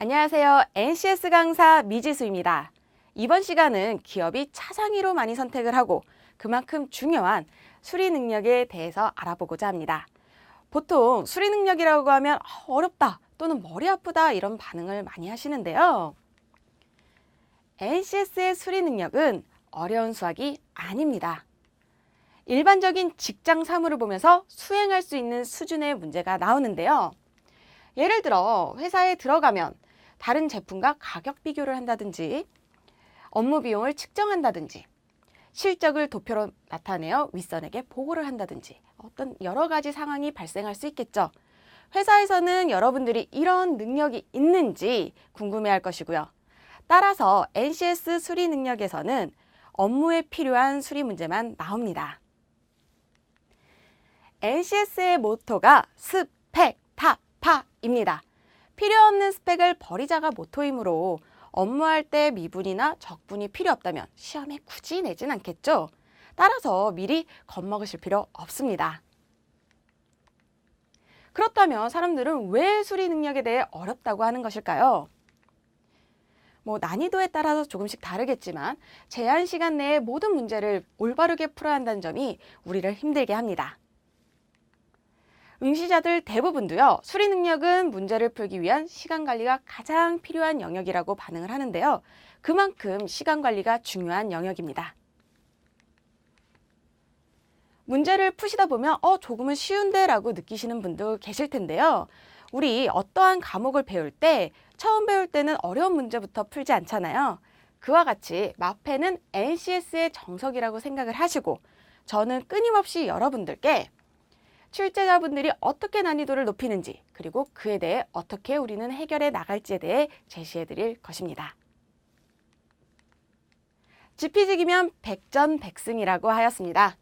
안녕하세요. NCS 강사 미지수입니다. 이번 시간은 기업이 차상위로 많이 선택을 하고 그만큼 중요한 수리 능력에 대해서 알아보고자 합니다. 보통 수리 능력이라고 하면 어렵다 또는 머리 아프다 이런 반응을 많이 하시는데요. NCS의 수리 능력은 어려운 수학이 아닙니다. 일반적인 직장 사무를 보면서 수행할 수 있는 수준의 문제가 나오는데요. 예를 들어 회사에 들어가면 다른 제품과 가격 비교를 한다든지 업무 비용을 측정한다든지 실적을 도표로 나타내어 윗선에게 보고를 한다든지 어떤 여러 가지 상황이 발생할 수 있겠죠. 회사에서는 여러분들이 이런 능력이 있는지 궁금해할 것이고요. 따라서 NCS 수리 능력에서는 업무에 필요한 수리 문제만 나옵니다. NCS의 모토가 스펙, 타, 파입니다. 필요 없는 스펙을 버리자가 모토이므로 업무할 때 미분이나 적분이 필요 없다면 시험에 굳이 내진 않겠죠. 따라서 미리 겁먹으실 필요 없습니다. 그렇다면 사람들은 왜 수리 능력에 대해 어렵다고 하는 것일까요? 난이도에 따라서 조금씩 다르겠지만 제한 시간 내에 모든 문제를 올바르게 풀어야 한다는 점이 우리를 힘들게 합니다. 응시자들 대부분도요, 수리 능력은 문제를 풀기 위한 시간 관리가 가장 필요한 영역이라고 반응을 하는데요. 그만큼 시간 관리가 중요한 영역입니다. 문제를 푸시다 보면 조금은 쉬운데 라고 느끼시는 분도 계실 텐데요. 우리 어떠한 과목을 배울 때 처음 배울 때는 어려운 문제부터 풀지 않잖아요. 그와 같이 마페는 NCS의 정석이라고 생각을 하시고 저는 끊임없이 여러분들께 출제자분들이 어떻게 난이도를 높이는지 그리고 그에 대해 어떻게 우리는 해결해 나갈지에 대해 제시해 드릴 것입니다. 지피지기면 백전백승이라고 하였습니다.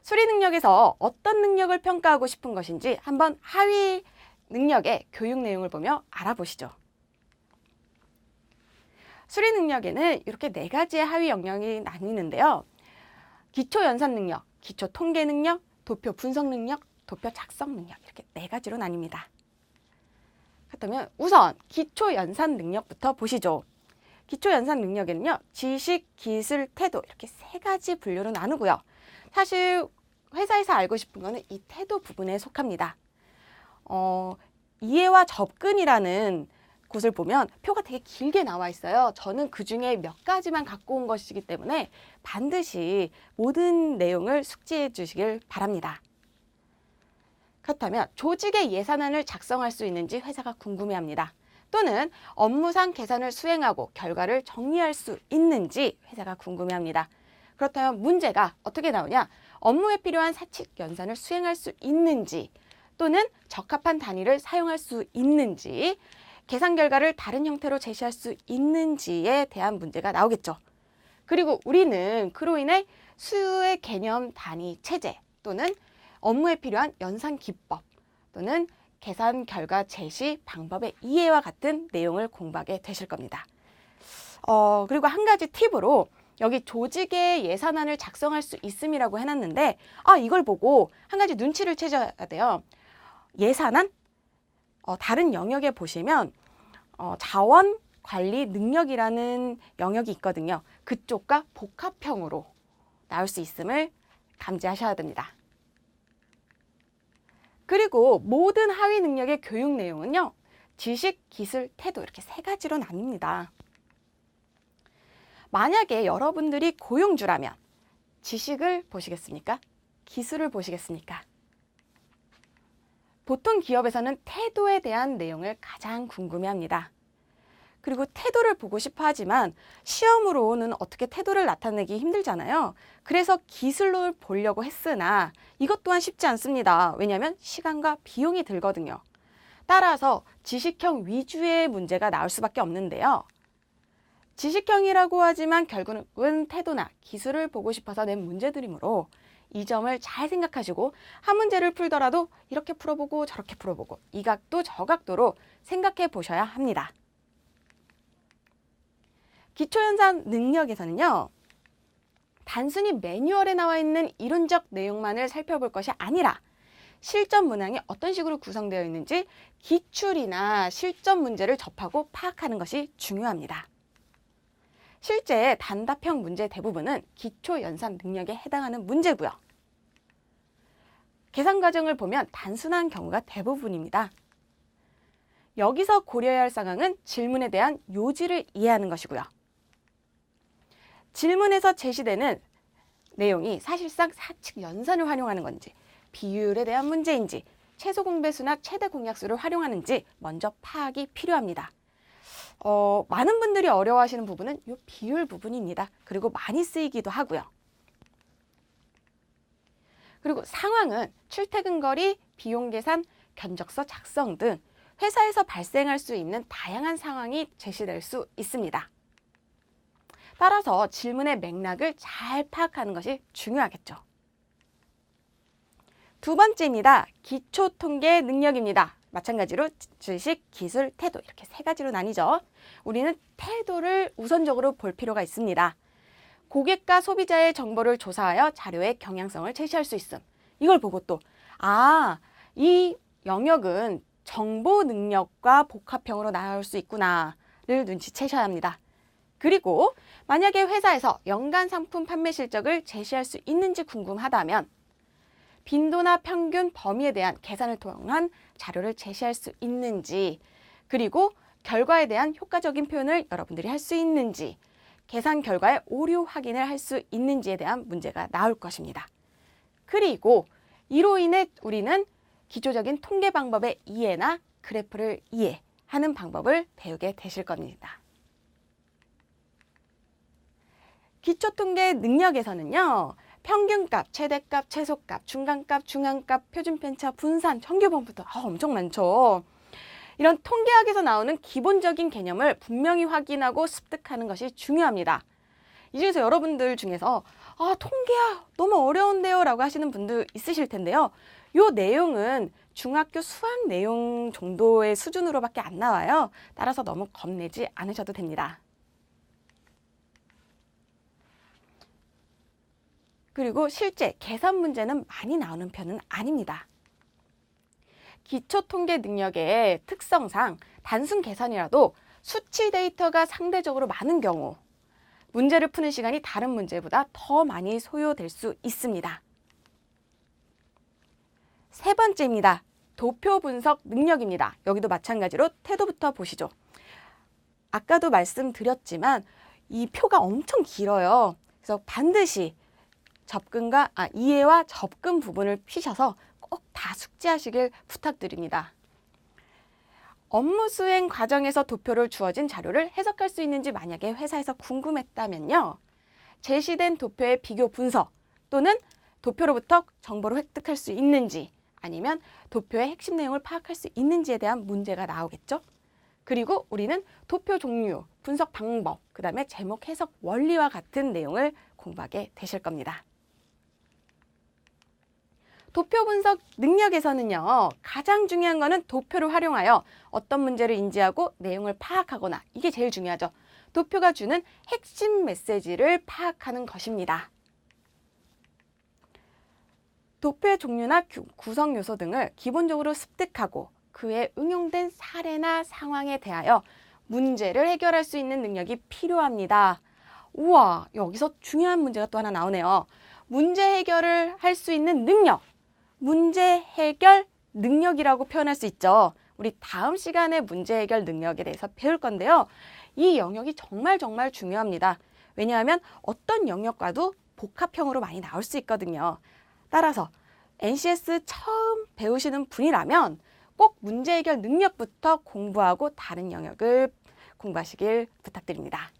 수리 능력에서 어떤 능력을 평가하고 싶은 것인지 한번 하위 능력의 교육 내용을 보며 알아보시죠. 수리 능력에는 이렇게 4가지의 하위 영역이 나뉘는데요. 기초 연산 능력, 기초 통계 능력, 도표 분석 능력, 도표 작성 능력 이렇게 4가지로 나뉩니다. 그렇다면 우선 기초 연산 능력부터 보시죠. 기초 연산 능력에는요. 지식, 기술, 태도 이렇게 3가지 분류로 나누고요. 사실 회사에서 알고 싶은 거는 이 태도 부분에 속합니다. 이해와 접근이라는 곳을 보면 표가 되게 길게 나와 있어요. 저는 그중에 몇 가지만 갖고 온 것이기 때문에 반드시 모든 내용을 숙지해 주시길 바랍니다. 그렇다면 조직의 예산안을 작성할 수 있는지 회사가 궁금해합니다. 또는 업무상 계산을 수행하고 결과를 정리할 수 있는지 회사가 궁금해합니다. 그렇다면 문제가 어떻게 나오냐? 업무에 필요한 사칙 연산을 수행할 수 있는지 또는 적합한 단위를 사용할 수 있는지 계산 결과를 다른 형태로 제시할 수 있는지에 대한 문제가 나오겠죠. 그리고 우리는 그로 인해 수의 개념 단위 체제 또는 업무에 필요한 연산 기법 또는 계산 결과 제시 방법의 이해와 같은 내용을 공부하게 되실 겁니다. 그리고 한 가지 팁으로 여기 조직의 예산안을 작성할 수 있음이라고 해놨는데 이걸 보고 한 가지 눈치를 채셔야 돼요. 예산안? 다른 영역에 보시면 자원 관리 능력이라는 영역이 있거든요. 그쪽과 복합형으로 나올 수 있음을 감지하셔야 됩니다. 그리고 모든 하위 능력의 교육 내용은요. 지식, 기술, 태도 이렇게 3가지로 나뉩니다. 만약에 여러분들이 고용주라면 지식을 보시겠습니까? 기술을 보시겠습니까? 보통 기업에서는 태도에 대한 내용을 가장 궁금해합니다. 그리고 태도를 보고 싶어 하지만 시험으로는 어떻게 태도를 나타내기 힘들잖아요. 그래서 기술로 보려고 했으나 이것 또한 쉽지 않습니다. 왜냐하면 시간과 비용이 들거든요. 따라서 지식형 위주의 문제가 나올 수밖에 없는데요. 지식형이라고 하지만 결국은 태도나 기술을 보고 싶어서 낸 문제들이므로 이 점을 잘 생각하시고 한 문제를 풀더라도 이렇게 풀어보고 저렇게 풀어보고 이 각도 저 각도로 생각해 보셔야 합니다. 기초연산 능력에서는요. 단순히 매뉴얼에 나와 있는 이론적 내용만을 살펴볼 것이 아니라 실전 문항이 어떤 식으로 구성되어 있는지 기출이나 실전 문제를 접하고 파악하는 것이 중요합니다. 실제 단답형 문제 대부분은 기초 연산 능력에 해당하는 문제고요. 계산 과정을 보면 단순한 경우가 대부분입니다. 여기서 고려해야 할 상황은 질문에 대한 요지를 이해하는 것이고요. 질문에서 제시되는 내용이 사실상 사칙 연산을 활용하는 건지, 비율에 대한 문제인지, 최소 공배수나 최대 공약수를 활용하는지 먼저 파악이 필요합니다. 많은 분들이 어려워하시는 부분은 이 비율 부분입니다. 그리고 많이 쓰이기도 하고요. 그리고 상황은 출퇴근 거리, 비용 계산, 견적서 작성 등 회사에서 발생할 수 있는 다양한 상황이 제시될 수 있습니다. 따라서 질문의 맥락을 잘 파악하는 것이 중요하겠죠. 두 번째입니다. 기초 통계 능력입니다. 마찬가지로 지식, 기술, 태도 이렇게 세 가지로 나뉘죠. 우리는 태도를 우선적으로 볼 필요가 있습니다. 고객과 소비자의 정보를 조사하여 자료의 경향성을 제시할 수 있음. 이걸 보고 또 이 영역은 정보 능력과 복합형으로 나올 수 있구나를 눈치채셔야 합니다. 그리고 만약에 회사에서 연간 상품 판매 실적을 제시할 수 있는지 궁금하다면 빈도나 평균 범위에 대한 계산을 통한 자료를 제시할 수 있는지, 그리고 결과에 대한 효과적인 표현을 여러분들이 할 수 있는지, 계산 결과의 오류 확인을 할 수 있는지에 대한 문제가 나올 것입니다. 그리고 이로 인해 우리는 기초적인 통계 방법의 이해나 그래프를 이해하는 방법을 배우게 되실 겁니다. 기초통계 능력에서는요, 평균값, 최대값, 최소값, 중간값, 중앙값, 표준편차, 분산, 정규범부터 엄청 많죠. 이런 통계학에서 나오는 기본적인 개념을 분명히 확인하고 습득하는 것이 중요합니다. 이 중에서 여러분들 중에서 통계학 너무 어려운데요 라고 하시는 분들 있으실 텐데요. 이 내용은 중학교 수학 내용 정도의 수준으로밖에 안 나와요. 따라서 너무 겁내지 않으셔도 됩니다. 그리고 실제 계산 문제는 많이 나오는 편은 아닙니다. 기초통계 능력의 특성상 단순 계산이라도 수치 데이터가 상대적으로 많은 경우 문제를 푸는 시간이 다른 문제보다 더 많이 소요될 수 있습니다. 세 번째입니다. 도표 분석 능력입니다. 여기도 마찬가지로 태도부터 보시죠. 아까도 말씀드렸지만 이 표가 엄청 길어요. 그래서 반드시 이해와 접근 부분을 피셔서 꼭 다 숙지하시길 부탁드립니다. 업무 수행 과정에서 도표를 주어진 자료를 해석할 수 있는지 만약에 회사에서 궁금했다면요. 제시된 도표의 비교 분석 또는 도표로부터 정보를 획득할 수 있는지 아니면 도표의 핵심 내용을 파악할 수 있는지에 대한 문제가 나오겠죠. 그리고 우리는 도표 종류, 분석 방법, 그 다음에 제목 해석 원리와 같은 내용을 공부하게 되실 겁니다. 도표 분석 능력에서는요, 가장 중요한 거는 도표를 활용하여 어떤 문제를 인지하고 내용을 파악하거나, 이게 제일 중요하죠. 도표가 주는 핵심 메시지를 파악하는 것입니다. 도표의 종류나 구성 요소 등을 기본적으로 습득하고 그에 응용된 사례나 상황에 대하여 문제를 해결할 수 있는 능력이 필요합니다. 우와, 여기서 중요한 문제가 또 하나 나오네요. 문제 해결을 할 수 있는 능력. 문제 해결 능력이라고 표현할 수 있죠. 우리 다음 시간에 문제 해결 능력에 대해서 배울 건데요. 이 영역이 정말 중요합니다. 왜냐하면 어떤 영역과도 복합형으로 많이 나올 수 있거든요. 따라서 NCS 처음 배우시는 분이라면 꼭 문제 해결 능력부터 공부하고 다른 영역을 공부하시길 부탁드립니다.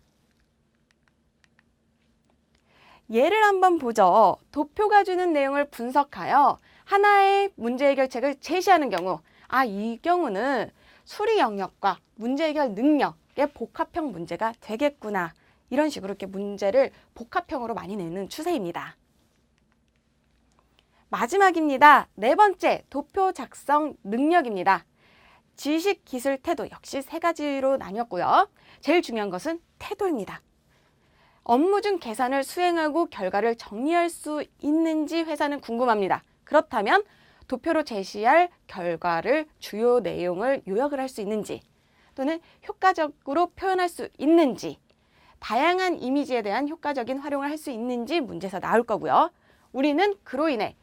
예를 한번 보죠. 도표가 주는 내용을 분석하여 하나의 문제 해결책을 제시하는 경우, 이 경우는 수리 영역과 문제 해결 능력의 복합형 문제가 되겠구나. 이런 식으로 이렇게 문제를 복합형으로 많이 내는 추세입니다. 마지막입니다. 네 번째, 도표 작성 능력입니다. 지식, 기술, 태도 역시 세 가지로 나뉘었고요. 제일 중요한 것은 태도입니다. 업무 중 계산을 수행하고 결과를 정리할 수 있는지 회사는 궁금합니다. 그렇다면 도표로 제시할 결과를 주요 내용을 요약을 할 수 있는지, 또는 효과적으로 표현할 수 있는지, 다양한 이미지에 대한 효과적인 활용을 할 수 있는지 문제에서 나올 거고요. 우리는 그로 인해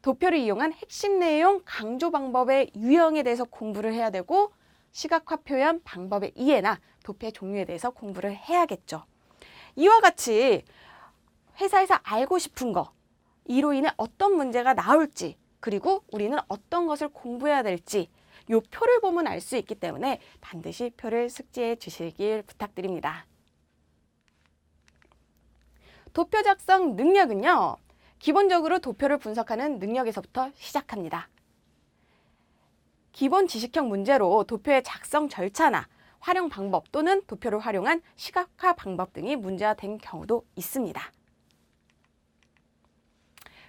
도표를 이용한 핵심 내용 강조 방법의 유형에 대해서 공부를 해야 되고, 시각화 표현 방법의 이해나 도표의 종류에 대해서 공부를 해야겠죠. 이와 같이 회사에서 알고 싶은 거, 이로 인해 어떤 문제가 나올지, 그리고 우리는 어떤 것을 공부해야 될지 이 표를 보면 알 수 있기 때문에 반드시 표를 숙지해 주시길 부탁드립니다. 도표 작성 능력은요, 기본적으로 도표를 분석하는 능력에서부터 시작합니다. 기본 지식형 문제로 도표의 작성 절차나 활용 방법 또는 도표를 활용한 시각화 방법 등이 문제화된 경우도 있습니다.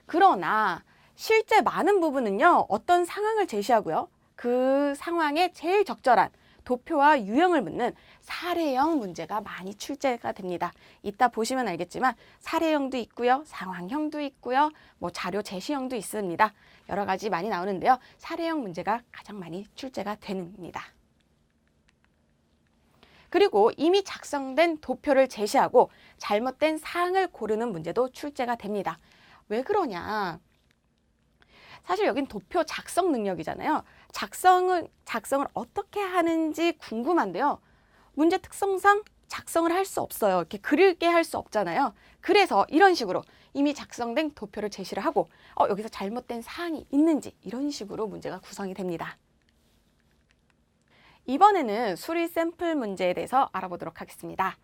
그러나 실제 많은 부분은요, 어떤 상황을 제시하고요, 그 상황에 제일 적절한 도표와 유형을 묻는 사례형 문제가 많이 출제가 됩니다. 이따 보시면 알겠지만 사례형도 있고요, 상황형도 있고요, 자료 제시형도 있습니다. 여러 가지 많이 나오는데요. 사례형 문제가 가장 많이 출제가 됩니다. 그리고 이미 작성된 도표를 제시하고 잘못된 사항을 고르는 문제도 출제가 됩니다. 왜 그러냐? 사실 여긴 도표 작성 능력이잖아요. 작성을 어떻게 하는지 궁금한데요. 문제 특성상 작성을 할 수 없어요. 이렇게 그릴게 할 수 없잖아요. 그래서 이런 식으로 이미 작성된 도표를 제시를 하고 여기서 잘못된 사항이 있는지 이런 식으로 문제가 구성이 됩니다. 이번에는 수리 샘플 문제에 대해서 알아보도록 하겠습니다.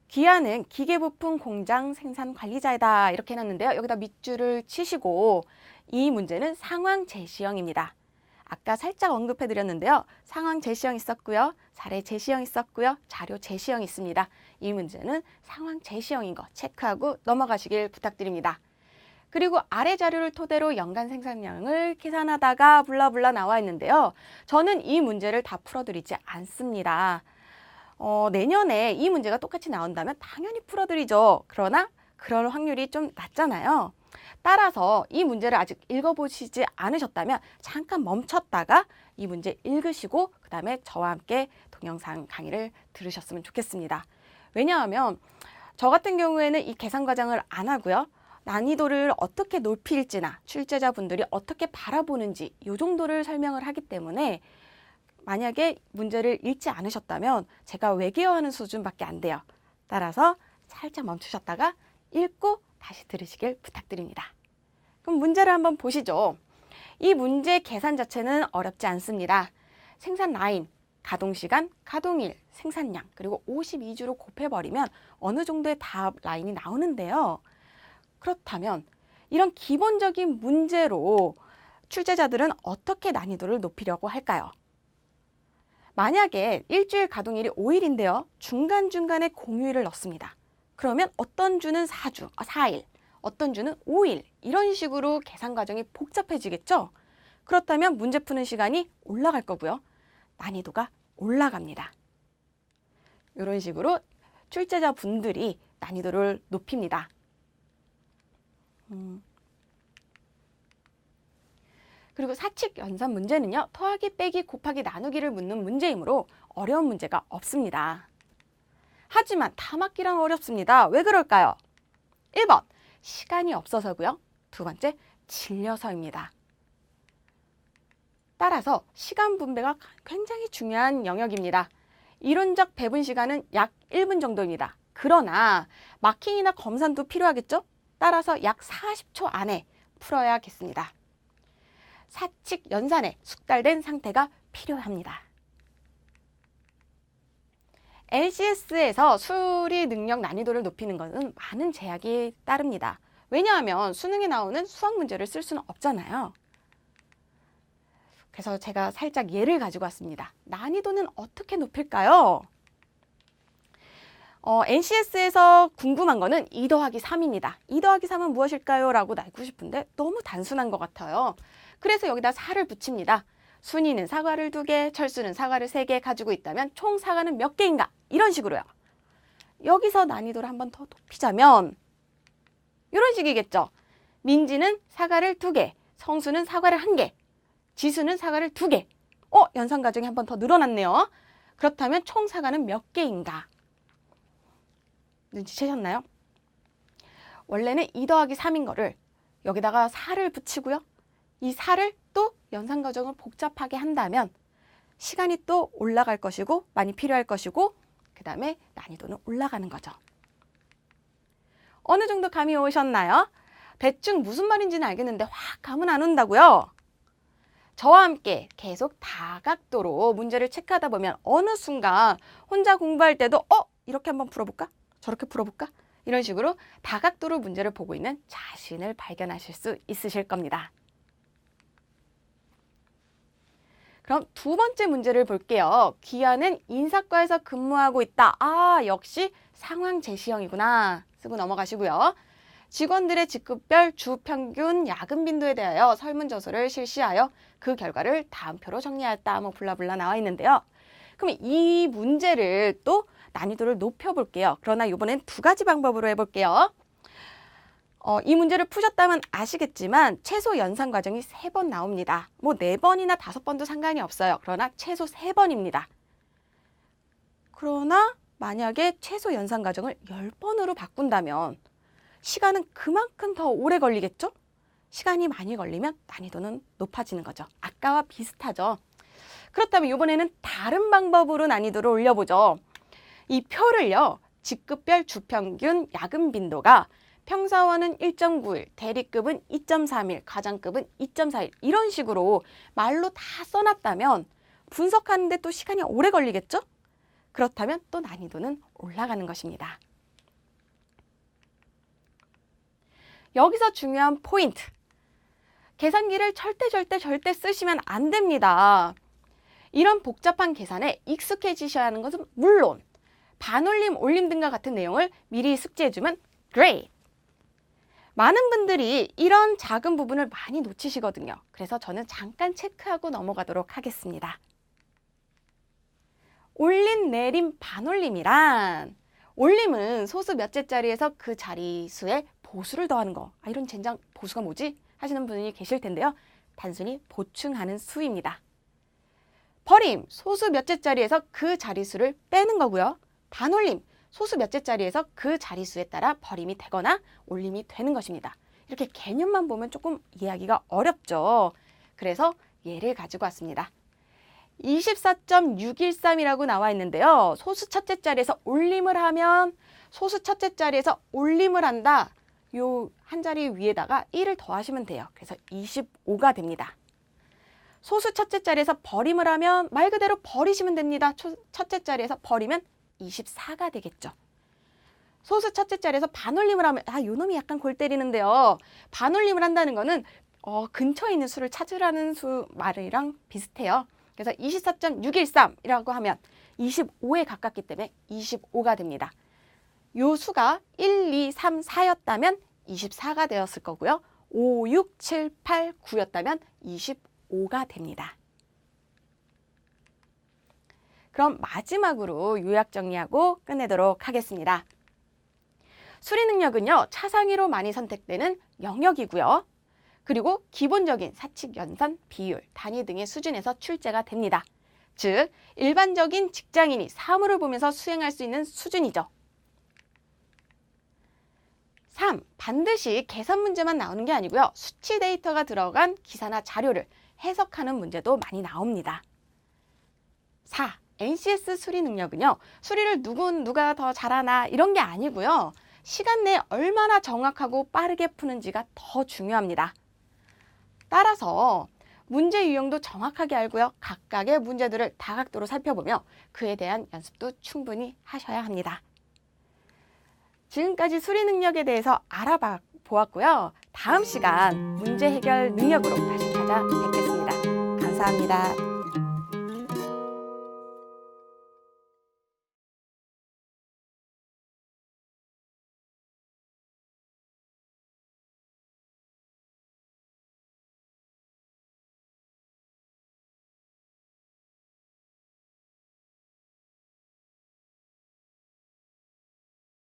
기아는 기계부품 공장 생산 관리자이다 이렇게 해놨는데요. 여기다 밑줄을 치시고 이 문제는 상황 제시형입니다. 아까 살짝 언급해 드렸는데요. 상황 제시형 있었고요. 사례 제시형 있었고요. 자료 제시형 있습니다. 이 문제는 상황 제시형인 거 체크하고 넘어가시길 부탁드립니다. 그리고 아래 자료를 토대로 연간 생산량을 계산하다가 블라블라 나와 있는데요. 저는 이 문제를 다 풀어드리지 않습니다. 내년에 이 문제가 똑같이 나온다면 당연히 풀어드리죠. 그러나 그럴 확률이 좀 낮잖아요. 따라서 이 문제를 아직 읽어보시지 않으셨다면 잠깐 멈췄다가 이 문제 읽으시고 그 다음에 저와 함께 동영상 강의를 들으셨으면 좋겠습니다. 왜냐하면 저 같은 경우에는 이 계산 과정을 안 하고요. 난이도를 어떻게 높일지나 출제자분들이 어떻게 바라보는지 이 정도를 설명을 하기 때문에 만약에 문제를 읽지 않으셨다면 제가 외계어하는 수준밖에 안 돼요. 따라서 살짝 멈추셨다가 읽고 다시 들으시길 부탁드립니다. 그럼 문제를 한번 보시죠. 이 문제 계산 자체는 어렵지 않습니다. 생산 라인, 가동시간, 가동일, 생산량, 그리고 52주로 곱해버리면 어느 정도의 답 라인이 나오는데요. 그렇다면 이런 기본적인 문제로 출제자들은 어떻게 난이도를 높이려고 할까요? 만약에 일주일 가동일이 5일인데요. 중간중간에 공휴일을 넣습니다. 그러면 어떤 주는 4일, 어떤 주는 5일 이런 식으로 계산 과정이 복잡해지겠죠? 그렇다면 문제 푸는 시간이 올라갈 거고요. 난이도가 올라갑니다. 이런 식으로 출제자분들이 난이도를 높입니다. 그리고 사칙 연산 문제는요. 더하기, 빼기, 곱하기, 나누기를 묻는 문제이므로 어려운 문제가 없습니다. 하지만 다 맞기란 어렵습니다. 왜 그럴까요? 1번, 시간이 없어서고요. 두 번째, 질려서입니다. 따라서 시간 분배가 굉장히 중요한 영역입니다. 이론적 배분 시간은 약 1분 정도입니다. 그러나 마킹이나 검산도 필요하겠죠? 따라서 약 40초 안에 풀어야겠습니다. 사칙 연산에 숙달된 상태가 필요합니다. NCS에서 수리 능력 난이도를 높이는 것은 많은 제약이 따릅니다. 왜냐하면 수능에 나오는 수학 문제를 쓸 수는 없잖아요. 그래서 제가 살짝 예를 가지고 왔습니다. 난이도는 어떻게 높일까요? NCS에서 궁금한 거는 2 더하기 3입니다. 2 더하기 3은 무엇일까요? 라고 알고 싶은데 너무 단순한 것 같아요. 그래서 여기다 4를 붙입니다. 순이는 사과를 2개, 철수는 사과를 3개 가지고 있다면 총 사과는 몇 개인가? 이런 식으로요. 여기서 난이도를 한 번 더 높이자면 이런 식이겠죠. 민지는 사과를 2개, 성수는 사과를 1개, 지수는 사과를 2개. 연산과정이 한 번 더 늘어났네요. 그렇다면 총 사과는 몇 개인가? 눈치채셨나요? 원래는 2 더하기 3인 거를 여기다가 4를 붙이고요. 이 4를 또 연산과정을 복잡하게 한다면 시간이 또 올라갈 것이고 많이 필요할 것이고 그 다음에 난이도는 올라가는 거죠. 어느 정도 감이 오셨나요? 대충 무슨 말인지는 알겠는데 확 감은 안 온다고요? 저와 함께 계속 다각도로 문제를 체크하다 보면 어느 순간 혼자 공부할 때도 이렇게 한번 풀어볼까? 저렇게 풀어볼까? 이런 식으로 다각도로 문제를 보고 있는 자신을 발견하실 수 있으실 겁니다. 그럼 두 번째 문제를 볼게요. 기아는 인사과에서 근무하고 있다. 역시 상황 제시형이구나. 쓰고 넘어가시고요. 직원들의 직급별 주평균 야근 빈도에 대하여 설문조사를 실시하여 그 결과를 다음 표로 정리하였다. 블라블라 나와 있는데요. 그럼 이 문제를 또 난이도를 높여볼게요. 그러나 이번엔 2가지 방법으로 해볼게요. 이 문제를 푸셨다면 아시겠지만 최소 연산 과정이 3번 나옵니다. 4번이나 5번도 상관이 없어요. 그러나 최소 3번입니다. 그러나 만약에 최소 연산 과정을 10번으로 바꾼다면 시간은 그만큼 더 오래 걸리겠죠? 시간이 많이 걸리면 난이도는 높아지는 거죠. 아까와 비슷하죠. 그렇다면 이번에는 다른 방법으로 난이도를 올려보죠. 이 표를요. 직급별 주평균 야근 빈도가 평사원은 1.9일, 대리급은 2.3일, 과장급은 2.4일 이런 식으로 말로 다 써놨다면 분석하는데 또 시간이 오래 걸리겠죠? 그렇다면 또 난이도는 올라가는 것입니다. 여기서 중요한 포인트. 계산기를 절대 쓰시면 안 됩니다. 이런 복잡한 계산에 익숙해지셔야 하는 것은 물론 반올림, 올림 등과 같은 내용을 미리 숙지해주면 great! 많은 분들이 이런 작은 부분을 많이 놓치시거든요. 그래서 저는 잠깐 체크하고 넘어가도록 하겠습니다. 올림, 내림, 반올림이란 올림은 소수 몇째 자리에서 그 자리수에 보수를 더하는 거. 이런 젠장 보수가 뭐지? 하시는 분이 계실 텐데요. 단순히 보충하는 수입니다. 버림, 소수 몇째 자리에서 그 자리수를 빼는 거고요. 반올림, 소수 몇째 자리에서 그 자리수에 따라 버림이 되거나 올림이 되는 것입니다. 이렇게 개념만 보면 조금 이해하기가 어렵죠. 그래서 예를 가지고 왔습니다. 24.613이라고 나와 있는데요. 소수 첫째 자리에서 올림을 하면 소수 첫째 자리에서 올림을 한다. 요 한 자리 위에다가 1을 더하시면 돼요. 그래서 25가 됩니다. 소수 첫째 자리에서 버림을 하면 말 그대로 버리시면 됩니다. 첫째 자리에서 버리면 24가 되겠죠. 소수 첫째 자리에서 반올림을 하면 요 놈이 약간 골 때리는데요. 반올림을 한다는 거는 근처에 있는 수를 찾으라는 수 말이랑 비슷해요. 그래서 24.613이라고 하면 25에 가깝기 때문에 25가 됩니다. 요 수가 1, 2, 3, 4였다면 24가 되었을 거고요. 5, 6, 7, 8, 9였다면 25가 됩니다. 그럼 마지막으로 요약 정리하고 끝내도록 하겠습니다. 수리 능력은요, 차상위로 많이 선택되는 영역이고요. 그리고 기본적인 사칙, 연산, 비율, 단위 등의 수준에서 출제가 됩니다. 즉, 일반적인 직장인이 사물을 보면서 수행할 수 있는 수준이죠. 3. 반드시 계산 문제만 나오는 게 아니고요. 수치 데이터가 들어간 기사나 자료를 해석하는 문제도 많이 나옵니다. 4. NCS 수리 능력은요. 수리를 누가 더 잘하나 이런 게 아니고요. 시간 내에 얼마나 정확하고 빠르게 푸는지가 더 중요합니다. 따라서 문제 유형도 정확하게 알고요. 각각의 문제들을 다각도로 살펴보며 그에 대한 연습도 충분히 하셔야 합니다. 지금까지 수리 능력에 대해서 알아보았고요. 다음 시간 문제 해결 능력으로 다시 찾아뵙겠습니다. 감사합니다.